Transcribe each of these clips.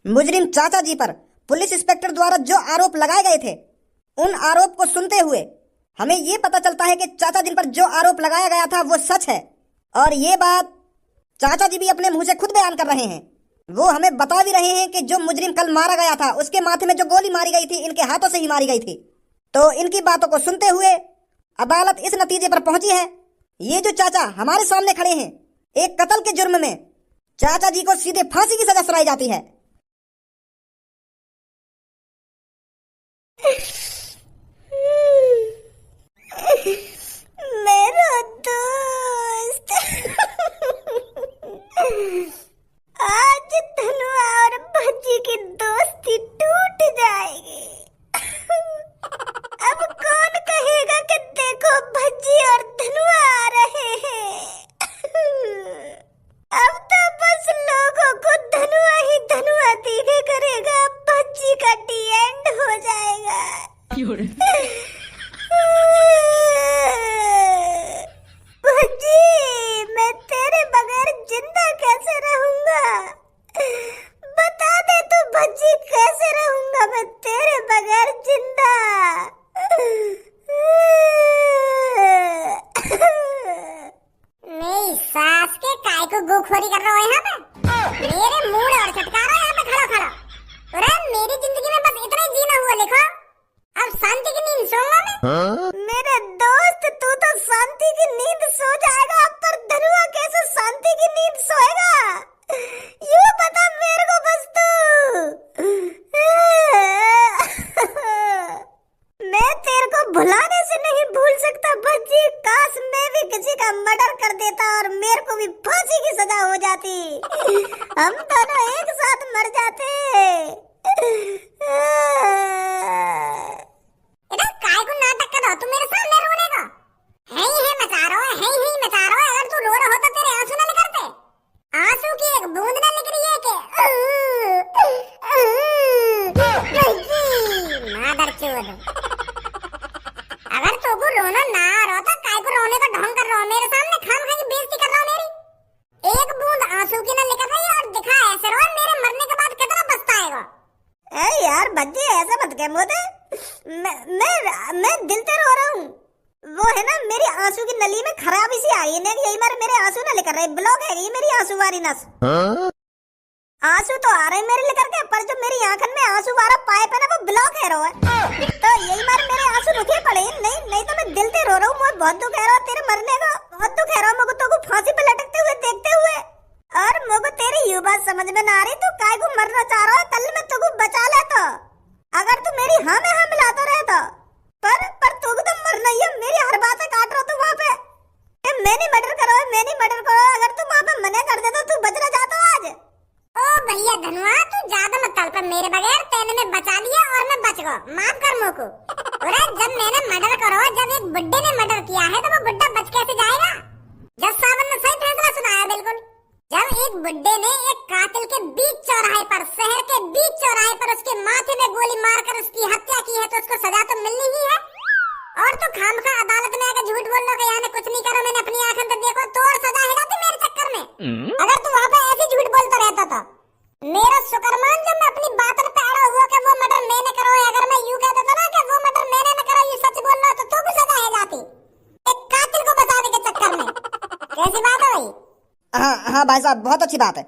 मुजरिम चाचा जी पर पुलिस इंस्पेक्टर द्वारा जो आरोप लगाए गए थे, उन आरोप को सुनते हुए हमें ये पता चलता है कि चाचा जी पर जो आरोप लगाया गया था वो सच है। और ये बात चाचा जी भी अपने मुंह से खुद बयान कर रहे हैं। वो हमें बता भी रहे हैं कि जो मुजरिम कल मारा गया था उसके माथे में जो गोली मारी गई थी इनके हाथों से ही मारी गई थी। तो इनकी बातों को सुनते हुए अदालत इस नतीजे पर पहुंची है, ये जो चाचा हमारे सामने खड़े हैं, एक कत्ल के जुर्म में चाचा जी को सीधे फांसी की सजा सुनाई जाती है। मेरा दोस्त आज धनुआ और भज्जी की दोस्ती टूट जाएगी। अब कौन कहेगा कि देखो भज्जी और धनुआ आ रहे हैं। अब तो बस लोगों को धनुआ ही धनुआ दिखे करेगा, भज्जी का डी एंड हो जाएगा। भज्जी, मैं तेरे बगैर जिंदा कैसे रहूंगा? बता दे तो भज्जी, कैसे रहूंगा मैं तेरे बगैर जिंदा? मेरी सास के काय को गोखोरी कर रहा है यहाँ पे? मेरे मुंह और छटका रहा है यहाँ पे खड़ा खड़ा। अरे मेरी जिंदगी में बस इतना ही जीना हुआ लिखो, अब शांति की नींद सोऊंगा मैं। मेरे दोस्त, तू तो शांति की नींद सो जाएगा, पर धनुआ कैसे शांति की नींद सोएगा? यूं बता मेरे को बस तू। मैं तेरे को भुलाने से नहीं भूल सकता भज्जी। काश मैं भी किसी का मर्डर कर देता और मेरे को भी फांसी की सजा हो जाती, हम दोनों एक साथ मर जाते। इधर काय को नाटक कर रहा तू मेरे सामने रोने का? है ही मचा रहा है ही मचा रहा है। अगर तू रो रहा होता तेरे आंसू ना निकलते, आंसू की एक बूंद ना निकली है कि मादर चोद। अगर तू को रोना ना आ रहा था, काय को रोने का ढंग कर रहा हो मेरे सामने, खाम खा की बेइज्जती कर रहा हो मेरी। एक बूंद आंसू की ना निकल रही है और दिखा ऐसे रो, मेरे मरने के बाद कितना पछताएगा। ए यार भज्जी, ऐसा मत कह मोदे, मैं दिल से रो रहा हूँ। वो है ना, मेरी आंसू की नली में खराबी सी आई है, यही बार मेरे आंसू ना निकल रहे, ब्लॉक है ये मेरी आंसू वाली नस। आंसू तो आ रहे हैं मेरे लेकर के, पर जो मेरी आंखन में आंसू वाला पाइप है ना वो ब्लॉक है रहा है। तो यही बार मेरे आंसू रुके पड़े, नहीं तो मैं दिल से रो रहा हूँ। मुझे बहुत दुख है रहा तेरे मरने का, बहुत दुख है रहा मुझे तो फांसी पे लटकते हुए देखते हुए। और मुझे तेरी ये बात समझ में ना आ रही, तू काय को मरना चाह रहा है? कल मैं तुझको बचा लेता अगर तू मेरी हाँ में हाँ मिलाता रहता, पर तू तो मरना ही है। मेरी हर बात से काट रहा तू वहाँ पे, मैंने मर्डर करो, मैंने मर्डर करो। अगर तू वहाँ पे मना कर देता तू बच ना जाता आज। ओ भैया धनुआ, तू ज्यादा मत तड़प मेरे बगैर, तेने मैं बचा लिया और मैं बच गया, माफ कर मोको। अरे जब मैंने मर्डर करो, जब एक बुड्ढे ने मर्डर किया है तो वो बुड्ढा बच कैसे जाएगा? जज साहब ने सही फैसला सुनाया बिल्कुल। जब एक बुड्ढे ने एक कातिल के बीच चौराहे पर, शहर के बीच चौराहे पर उसके माथे में गोली मारकर उसकी हत्या की है, तो उसको सजा तो मिलनी ही है। और तो खामखा अदालत में आकर झूठ बोल लो कि यहाँ कुछ नहीं करा, मैंने अपनी आंखों से देखो, तो और सजा है जाती मेरे चक्कर में। अगर तू वहाँ पे ऐसे झूठ बोलता रहता था, मेरा शुक्रमान जब मैं अपनी बात पे अड़ा हुआ कि वो मर्डर मैंने करा है, अगर मैं यूं कह देता ना कि वो मर्डर मैंने न करा, ये सच बोल रहा तो भी सजा है जाती, एक कातिल को बचाने के चक्कर में। कैसी बात है भाई? हाँ भाई साहब, बहुत अच्छी बात है।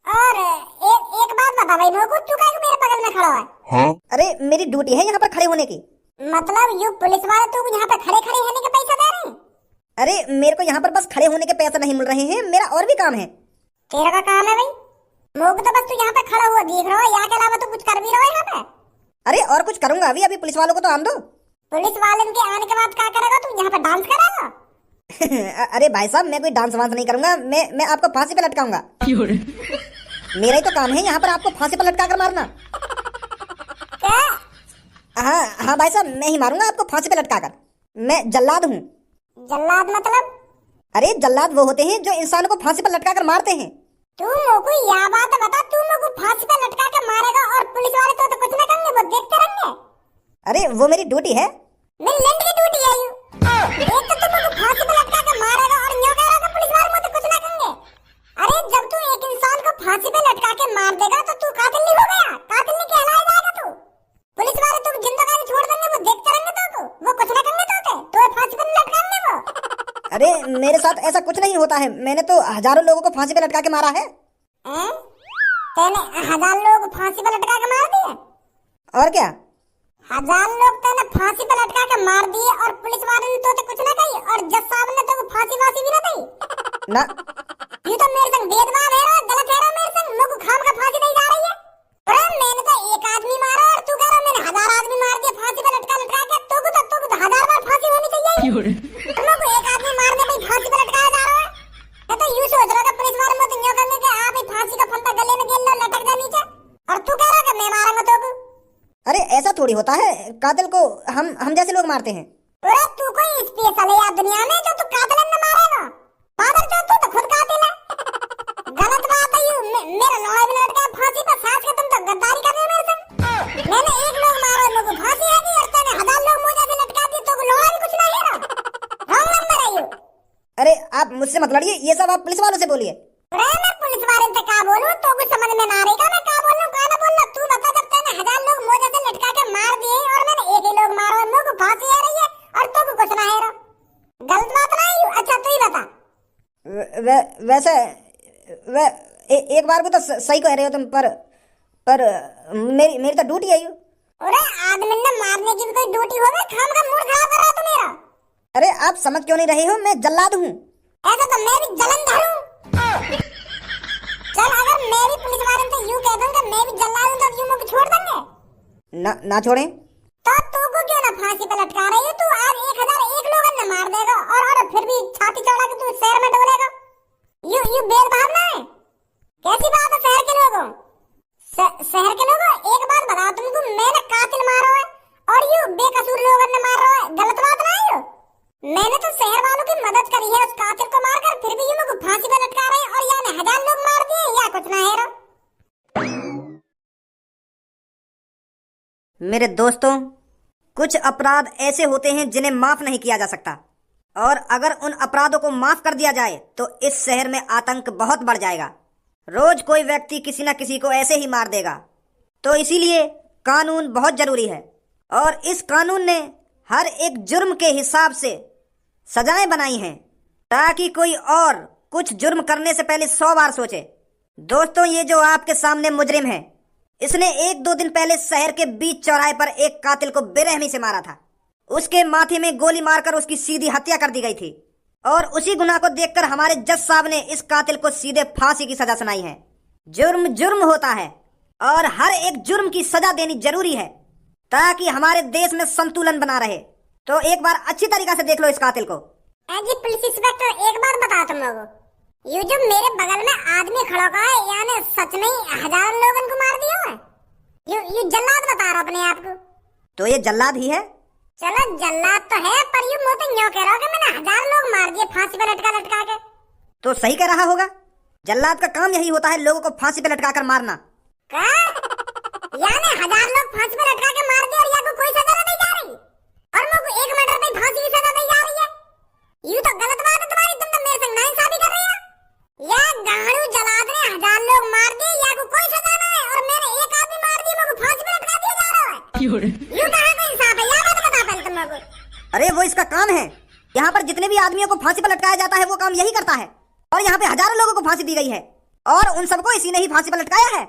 और एक बात बता भाई मोको, तू काहे मेरे बगल में खड़ा है? हाँ? अरे मेरी ड्यूटी है यहाँ पर खड़े होने की। मतलब यू पुलिस वाले तू यहाँ पे खड़े होने के पैसे दे रहे हैं? अरे मेरे को यहाँ पर बस खड़े होने के पैसे नहीं मिल रहे हैं, मेरा और भी काम है। तेरा का काम है भाई? मोको तो बस तू यहाँ पे खड़ा हुआ दिख रहा है, यहाँ के अलावा तो कुछ कर भी रहा है यहाँ पे? अरे और कुछ करूंगा अभी पुलिस वालों को तो आन दो। पुलिस वाले के आने के बाद क्या करेगा तू? यहाँ पे डांस करेगा? अरे भाई साहब, मैं कोई डांस वांस नहीं करूंगा, मैं आपको फांसी पे लटकाऊंगा। मेरा ही तो काम है यहाँ पर आपको फांसी पे लटका कर मारना। क्या? हाँ भाई साहब, मैं ही मारूंगा आपको फांसी पे लटका कर। मैं जल्लाद हूँ। जल्लाद मतलब? अरे जल्लाद वो होते हैं जो इंसानों को फांसी पे लटका कर मारते हैं। तू मोको यह बात बता, तू मोको फांसी पे लटका कर मारेगा और पुलिस वाले तो कुछ ना करेंगे, वो देखते रहेंगे। अरे वो मेरी ड्यूटी है। मेरी लंड की ड्यूटी है यू। एक तो तुम मोको फांसी पे लटका कर मारेगा और न्यों कहेगा पुलिस वाले मुझे कुछ ना करेंगे। अरे जब तू एक इंसान को फांसी पे लटका के मार देगा तो तू कातिल नहीं होगा मेरे साथ ऐसा कुछ नहीं होता है। मैंने तो हजारों लोगों को फांसी पे लटका के मारा है। तूने 1000 लोग फांसी पे लटका के मार दिए? और क्या? 1000 लोग तूने फांसी पे लटका के मार दिए और पुलिस वाले ने तो कुछ ना कही और जज साहब ने तो फांसी वासी भी ना दी ना। ये तो मेरे संग भेदभाव है रो, गलत है रो मेरे संग। लोगों को खाम का फांसी नहीं जा रही है। अरे मैंने तो एक आदमी मारा और तू कह रहा मैंने 1000 आदमी मार दिए फांसी पे लटका के। तो 1000 बार फांसी होनी चाहिए। तुम लोग को एक आदमी मारने पे फांसी पे लटकाया जा रहा है। मैं तो यूं सोच रहा था पुलिस वाले मत यूं करने के आप ही फांसी का फंदा गले में गेल लो लटक जा नीचे और तू कह रहा कि मैं मारूंगा तो। अरे ऐसा थोड़ी होता है, कातिल को हम जैसे लोग मारते हैं। अरे तू कोई स्पेशल है यार दुनिया में जो तू कातिल न मारेगा? पागल जो तू तो खुद कातिल है। गलत बात है। मेरा लौड़ा भी लटका फांसी पर, साथ के तुम तो गद्दारी कर रहे हो मेरे संग। मैंने एक लोग मारा लोगों को फांसी आ गई और तूने 1000 लोग मुझे से लटका दिए तो लौड़ा भी कुछ नहीं है ना। रॉन्ग नंबर है ये। अरे आप मुझसे मत लड़िए, ये सब आप पुलिस वालों से बोलिए। अरे मैं पुलिस वाले से क्या बोलूं? तो कुछ समझ में ना आएगा मैं क्या बोलूं क्या ना बोलूं। तू बता जब तूने 1000 लोग मुझे से लटका के मार दिए और मैंने एक ही लोग मारा और मुझे फांसी आ रही है और तो कुछ ना है रो। गलत बात नहीं। अच्छा तू ही बता। वैसे एक बार को तो सही कह रहे हो तुम, पर मेरी तो ड्यूटी है यू। अरे आदमी ने मारने की भी कोई ड्यूटी होवे? खाम का मूड खराब कर रहा तू मेरा। अरे आप समझ क्यों नहीं रहे हो? मैं जल्लाद हूँ। ऐसा तो मैं भी जलंधर हूँ। चल अगर मैं भी पुलिस वाले से यूं कह दूं कि मैं भी जल्लाद हूं तो यूं मुझे छोड़ देंगे? ना छोड़ें तो तू को क्यों ना फांसी पे लटका रही है? तू आज 1001 लोगों ने मार देगा और फिर भी छाती चौड़ा के तू शहर में डोलेगा? यू भेदभाव ना है? कैसी बात है शहर के लोगों? शहर के लोगों एक बात बताओ तुमको, मैंने कातिल मारा है और यू बेकसूर लोगों ने मार रहा है। गलत बात नहीं है? मैंने तो शहर वालों की मदद करी है उस कातिल को मारकर, फिर भी यू मुझे फांसी पे लटका रहे हैं और यानी 1000 लोग मार दिए या कुछ ना है रो। मेरे दोस्तों, कुछ अपराध ऐसे होते हैं जिन्हें माफ नहीं किया जा सकता, और अगर उन अपराधों को माफ कर दिया जाए तो इस शहर में आतंक बहुत बढ़ जाएगा। रोज कोई व्यक्ति किसी न किसी को ऐसे ही मार देगा। तो इसीलिए कानून बहुत जरूरी है और इस कानून ने हर एक जुर्म के हिसाब से सजाएं बनाई हैं ताकि कोई और कुछ जुर्म करने से पहले 100 बार सोचे। दोस्तों, ये जो आपके सामने मुजरिम है, इसने 1-2 दिन पहले शहर के बीच चौराहे पर एक कातिल को बेरहमी से मारा था। उसके माथे में गोली मारकर उसकी सीधी हत्या कर दी गई थी और उसी गुनाह को देखकर हमारे जज साहब ने इस कातिल को सीधे फांसी की सजा सुनाई है। जुर्म जुर्म होता है और हर एक जुर्म की सजा देनी जरूरी है ताकि हमारे देश में संतुलन बना रहे। तो एक बार अच्छी तरीके से देख लो इस कातिल को। जी पुलिस इंस्पेक्टर, एक बात बताओ तुम लोगों, ये जो मेरे बगल में आदमी खड़ा हुआ है यानी सच में 1000 लोगों को मार दिया है? ये जल्लाद बता रहा अपने आप को? तो ये जल्लाद ही है। चलो जल्लाद तो है, पर यू मुझे यूं कह रहा हो कि मैंने 1000 लोग मार दिए फांसी पे लटका के। तो सही कह रहा होगा। जल्लाद का काम यही होता है, लोगों को फांसी पे लटका कर मारना। क्या? यानी 1000 लोग फांसी पे लटका के मार दिए और या को कोई सजा नहीं जा रही और मुझे 1 मर्डर पे फांसी की सजा दी जा रही है? यू तो गलत बात है तुम्हारी। तुम तो मेरे संग नाइंसाफी कर रही हो। या गाड़ू जल्लाद ने 1000 लोग मार दिए या को कोई सजा नहीं है और मैंने एक आदमी मार दिया, मुझे फांसी पे लटका दिया जा रहा है। यू कहां का इंसाफ है? या बात बता पहले तुम लोगों। अरे वो इसका काम है। यहाँ पर जितने भी आदमियों को फांसी पर लटकाया जाता है वो काम यही करता है और यहाँ पे हजारों लोगों को फांसी दी गई है और उन सबको इसी ने ही फांसी पर लटकाया है।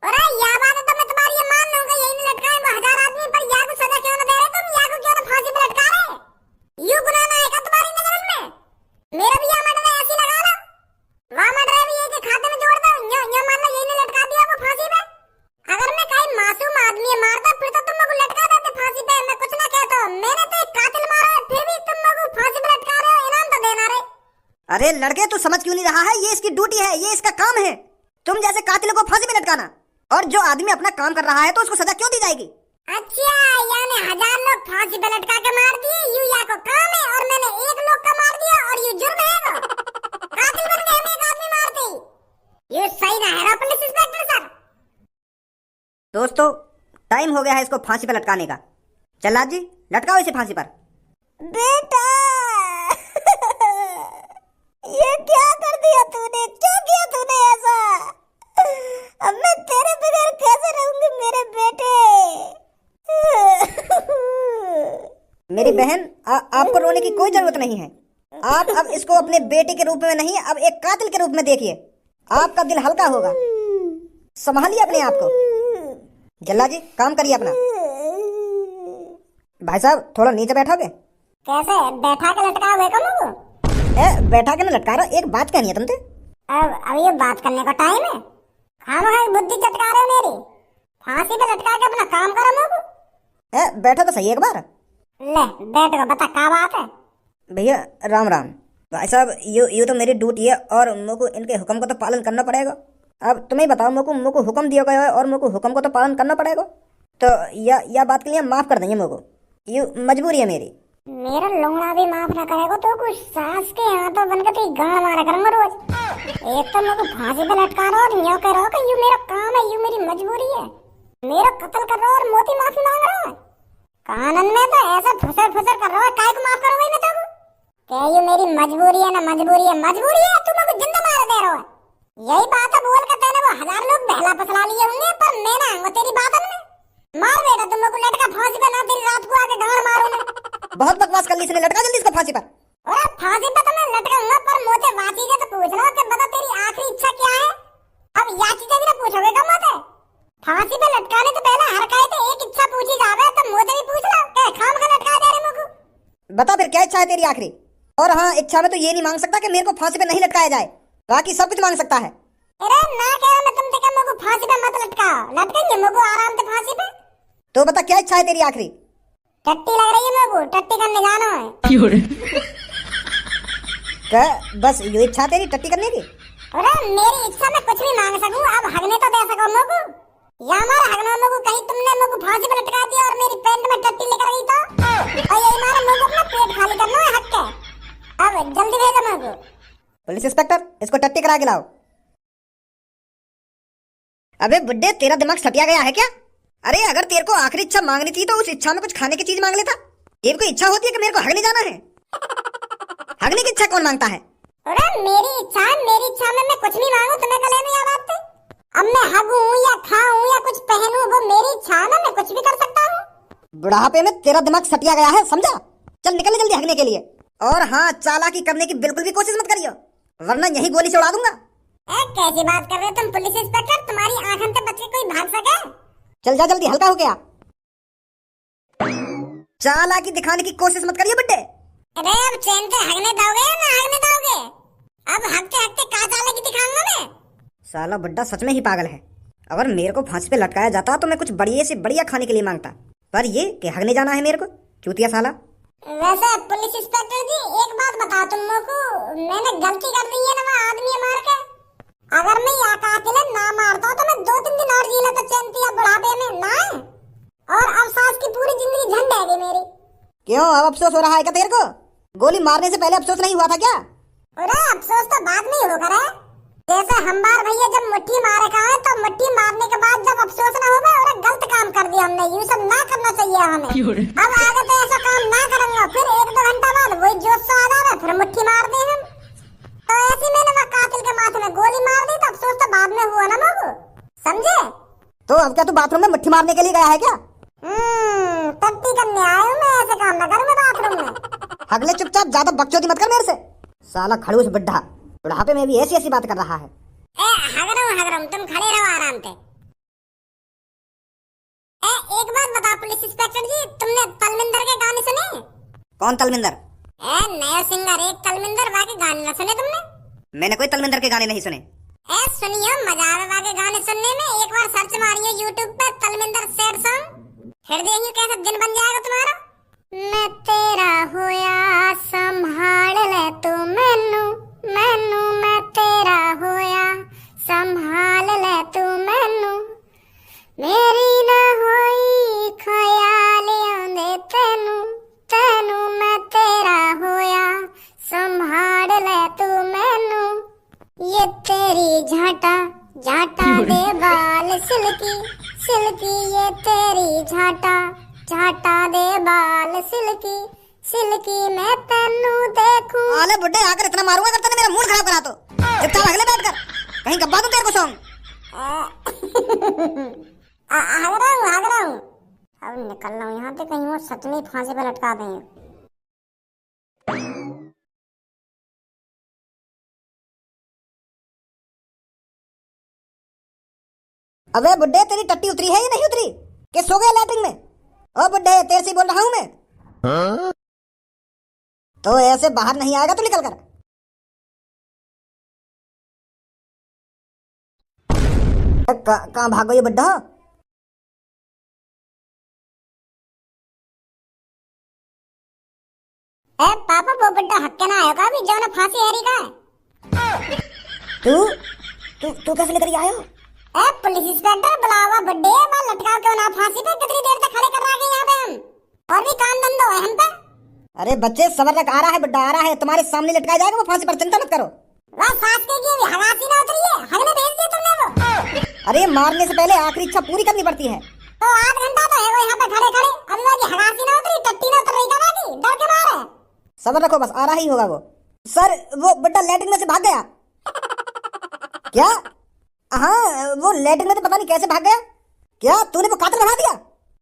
अरे या बात है तो मैं तुम्हारी ये मान लूंगा, यही नहीं लटकाए वो 1000 आदमी पर या को सजा क्यों ना दे रहे तुम? या को क्यों ना फांसी पे लटका रहे? यू गुनाह ना है क्या तुम्हारी नजर में? मेरा भी या मर्डर ऐसी लगा लो, वहां मर्डर भी एक खाते में जोड़ दो। यो मान लो यही ने लटका दिया वो फांसी पे। अगर मैं कहीं मासूम आदमी मारता फिर तो तुम लोग लटका देते फांसी पे, मैं कुछ ना कहता। मैंने तो एक कातिल मारा है फिर भी तुम लोग फांसी पे लटका रहे हो, इनाम तो देना रे। अरे लड़के, तू समझ क्यों नहीं रहा है? ये इसकी ड्यूटी है, ये इसका काम है, तुम जैसे कातिलों को फांसी पे लटकाना। और जो आदमी अपना काम कर रहा है तो उसको सजा क्यों दी जाएगी? अच्छा, यानी 1000 लोग फांसी पे लटका के मार दिए, यू या को काम है और मैंने एक लोग का मार दिया और यू जुर्म है वो? कातिल बन गए हम एक आदमी मारते ही। ये सही ना है पुलिस इंस्पेक्टर सर। दोस्तों, टाइम हो गया है इसको फांसी पे लटकाने का। जल्लाद जी, लटकाओ इसे फांसी पर। बेटा ये क्या कर दिया तूने? क्यों किया तूने ऐसा? अब मैं तेरे बगैर कैसे रहूंगी मेरे बेटे? मेरी बहन, आपको रोने की कोई जरूरत नहीं है। आप अब इसको अपने बेटे के रूप में नहीं, अब एक कातिल के रूप में देखिए, आपका दिल हल्का होगा। संभालिए अपने आप को। जल्ला जी काम करिए अपना। भाई साहब थोड़ा नीचे बैठोगे? कैसे बैठा के लटका हुए कम हो? बैठा के ना लटका रहा, एक बात कहनी है तुमसे। अब ये बात करने का टाइम है? खामोखाई बुद्धि चटका रहे हो मेरी। फांसी पे लटका के अपना काम करो मोको। बैठो तो सही एक बार। ले बैठ को बता क्या बात है। भैया राम राम। भाई साहब यू तो मेरी ड्यूटी है और मुझको इनके हुक्म को तो पालन करना पड़ेगा। अब तुम्हें बताओ, मुझको हुक्म दिया गया है और मुझको हुक्म को तो पालन करना पड़ेगा। तो यह बात के लिए माफ कर देंगे मुझको, यू मजबूरी है मेरी। मेरा लोंगड़ा भी माफ ना करेगा तो कुछ सास के हाथों बनकर तो गाड़ मारा करूंगा रोज। एक तो मेरे को फांसी पे लटका रहा और यूं कह रहा कि यू मेरा काम है, यू मेरी मजबूरी है। मेरा कत्ल कर रहा और मोती माफी मांग रहा है। कानून में तो ऐसा फुसर फुसर कर रहा है, काय को माफ करो भाई मैं तो क्या यू मेरी मजबूरी है ना? मजबूरी है, मजबूरी है। तुम मेरे को जिंदा मार दे रहे हो। यही बात है बोल के तेने वो 1000 लोग बहला फसला लिए होंगे, पर मैं ना आऊंगा तेरी बात में। मार बेटा तुम लोग को लटका फांसी पे, ना तेरी रात को आके गाड़ मारूं मैं। बहुत बकवास कर ली इसने, लटका जल्दी इसको फांसी पर। और फांसी पे तो मैं लटकाऊंगा, पर मोते वाची से तो पूछ लो कि बता तेरी आखिरी इच्छा क्या है। अब या चीजें भी ना पूछोगे कब मोते? फांसी पे लटकाने तो पहले हर काहे तो एक इच्छा पूछी जावे, तो मोते भी पूछ लो कि खाम खा लटका दे रहे मुझको। बता फिर क्या इच्छा है तेरी आखिरी? और हाँ, इच्छा में तो ये नहीं मांग सकता कि मेरे को फांसी पे नहीं लटकाया जाए, बाकी सब कुछ मांग सकता है। अरे ना कह रहा मैं तुमसे कि मुझको फांसी पे मत लटकाओ, लटकेंगे मुझको आराम से फांसी पे। तो बता क्या इच्छा है तेरी आखिरी? टट्टी लग रही है मुझको, टट्टी करने जाना है। बस ये इच्छा तेरी टट्टी करने की? अरे मेरी इच्छा में कुछ भी मांग सकूं, अब हगने तो दे सको मुझको। या मारा हगना मुझको, कहीं तुमने मुझको फांसी पे लटका दिया और मेरी पैंट में टट्टी लेकर गई तो? और यही मारा मुझको अपना पेट खाली करना है हक के। अब जल्दी भेजो मुझको। पुलिस इंस्पेक्टर इसको टट्टी करा के लाओ। अबे बुड्ढे तेरा दिमाग सटिया गया है क्या? अरे अगर तेरे को आखिरी इच्छा मांगनी थी तो उस इच्छा में कुछ खाने की चीज मांग लेता। तेरे को इच्छा होती है कि मेरे को हगने जाना है। हगने की इच्छा कौन मांगता है? अरे मेरी इच्छा है, मेरी इच्छा में मैं कुछ भी मांगू तुम्हें गले में या बात है? अब मैं हगूं या खाऊं या कुछ पहनूं, वो मेरी इच्छा है ना, मैं कुछ भी कर सकता हूँ। बुढ़ापे में तेरा दिमाग सटिया गया है, समझा? चल निकल जल्दी हगने के लिए। और हाँ, चालाकी करने की बिल्कुल भी कोशिश मत करियो, वरना यही गोली से उड़ा दूंगा। कैसी बात कर रहे हो तुम पुलिस इंस्पेक्टर? तुम्हारी आंखों से बच के कोई भाग सके? चल जा जल्दी, हल्का हो गया। चालाकी दिखाने की कोशिश मत करिए बुड्ढे। अरे अब चैन से हगने दोगे या ना हगने दोगे? अब हगते हगते कहाँ चालाकी दिखाऊंगा मैं? साला बुड्ढा सच में ही पागल है। अगर मेरे को फांसी पे लटकाया जाता तो मैं कुछ बढ़िया से बढ़िया खाने के लिए मांगता, पर ये कि हगने जाना है मेरे को, चूतिया साला। वैसे पुलिस इंस्पेक्टर जी एक बात बताओ तुम लोग को, मैंने गलती कर दी है ना वो आदमी मार के। अगर मैं या कातिल ना मारता तो मैं 2-3 दिन और जी लेता चैन से, बुढ़ापे में ना है। और अब सास की पूरी जिंदगी झंड है मेरी। क्यों अब अफसोस हो रहा है क्या तेरे को? गोली मारने से पहले अफसोस नहीं हुआ था क्या? अरे अफसोस तो बाद में ही होगा रे। जैसे हमार भैया जब मुट्ठी मारे का है, तो मुट्ठी मारने के बाद जब अफसोस ना होगा और गलत काम कर दिया हमने, ये सब ना करना चाहिए हमें। अब आगे तो ऐसा काम ना करेंगे, फिर 1-2 घंटा बाद वही जोश से आ जाए, फिर मुट्ठी मार दे हम। तो ऐसे मैंने वो कातिल के माथे में गोली मार दी, तो अफसोस तो बाद में हुआ ना मुझको, समझे? तो अब क्या तू बाथरूम में मुट्ठी मारने के लिए गया है क्या? टट्टी करने आया हूँ मैं, ऐसे काम ना करूँ मैं बाथरूम में। अगले चुपचाप ज्यादा बकचोदी मत कर मेरे से। साला खड़ूस बुड्ढा बुढ़ापे में भी ऐसी ऐसी बात कर रहा है। हग रहा हूँ, तुम खड़े रहो आराम से। एक बात बताओ पुलिस इंस्पेक्टर जी, तुमने तलविंदर के गाने सुने? कौन तलविंदर? नया सिंगर एक तलविंदर, बाकी गाने ना सुने तुमने? मैंने कोई तलविंदर के गाने नहीं सुने। सुनियो, मजा आवे बाकी गाने सुनने में। एक बार सर्च मारियो YouTube पे तलविंदर सैड सॉन्ग, फिर देखियो कैसा दिन बन जाएगा तुम्हारा। मैं तेरा होया संभाल ले तू मैनू, मैनू मैं तेरा होया संभाल ले तू मैनू, मेरी ना होई ख्याल आंदे तेनू, तेनू मैं तेरा होया संभाल ले तू मैनू, ये तेरी झाटा झाटा दे बाल सिल्की, सिल्की ये तेरी झाटा झाटा दे बाल सिल्की, सिल्की मैं तेनू देखूं। अरे बुड्ढे आकर इतना मारूंगा अगर तूने मेरा मूड खराब करा तो। चुपचाप अगले बैठकर कहीं गब्बा दूं तेरे को सॉन्ग। भाग रहा हूँ। अब निकल रहा हूँ यहाँ से, कहीं वो सच में फांसी पे लटका दें। अबे बुड्ढे, तेरी टट्टी उतरी है या नहीं उतरी? कि सो गया लैट्रिन में? ओ बुड्ढे, तेरे से बोल रहा हूं मैं। तो ऐसे बाहर नहीं आएगा तो निकल कर। कहाँ भागो ये बुड्ढा? ए पापा, वो बुड्ढा हक्के ना आयो का भी जो ना फांसी हैरी का है। तू तू तू कैसे लेकर आयो? ए पुलिस इंस्पेक्टर, बुलावा बुड्ढे, मैं लटका के ना फांसी पे कितनी देर तक खड़े कर रखे यहाँ पे हम, और भी काम धंधो है हम पे। अरे बच्चे सबर रख, आ रहा है बुड्ढा, आ रहा है, तुम्हारे सामने लटकाया जाएगा वो फांसी पर, चिंता मत करो। वह सास के की हगासी ना उतरी है, हगने भेज दिया तुमने वो। अरे मारने से पहले आखिरी इच्छा पूरी करनी पड़ती है। तो आध घंटा तो है वो यहाँ पे खड़े खड़े, अभी वो हगासी ना उतरी, टट्टी ना उतर रही था की, डर के मारे। सबर रखो बस, आ रहा ही होगा वो। सर, वो बुड्ढा लैट्रिन में से भाग गया। क्या? हाँ, वो लैट्रिन में से पता नहीं कैसे भाग गया। क्या तूने वो कातिल बना दिया?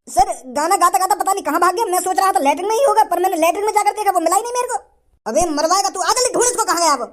सर, गाना गाता गाता पता नहीं कहाँ भाग गया। मैं सोच रहा था लैट्रिन में ही होगा, पर मैंने लैट्रिन में जाकर देखा वो मिला ही नहीं मेरे को। अबे मरवाएगा तू, आ जल्दी ढूंढ इसको, कहाँ गया वो।